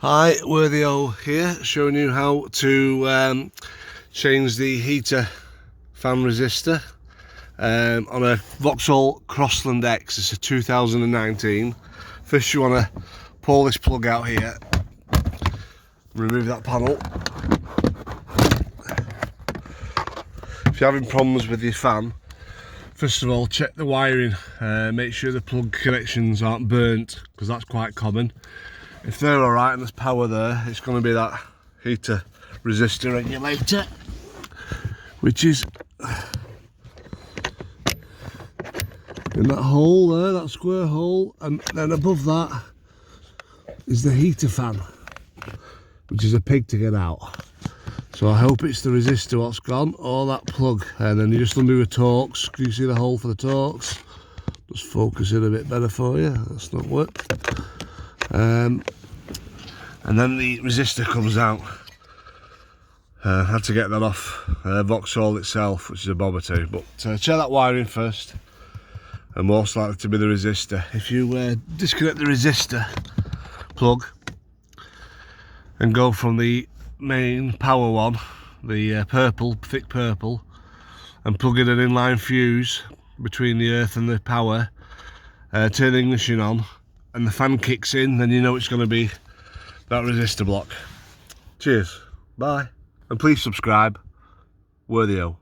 Hi, Worthy-O here, showing you how to change the heater fan resistor on a Vauxhall Crossland X. It's a 2019. First you want to pull this plug out here, remove that panel. If you're having problems with your fan, first of all check the wiring, make sure the plug connections aren't burnt, because that's quite common. If they're alright and there's power there, it's going to be that heater resistor regulator, which is in that hole there, that square hole, and then above that is the heater fan, which is a pig to get out. So I hope it's the resistor what's gone, or that plug, and then you just undo the Torx. Can you see the hole for the Torx? Just focus it a bit better for you, that's not work. And then the resistor comes out. Had to get that off Vauxhall itself, which is a bob or two, but check that wiring first, and most likely to be the resistor. If you disconnect the resistor plug and go from the main power one, the purple, thick purple, and plug in an inline fuse between the earth and the power, turn the ignition on, and the fan kicks in, then you know it's going to be that resistor block. Cheers, bye, and please subscribe. Worthy-O.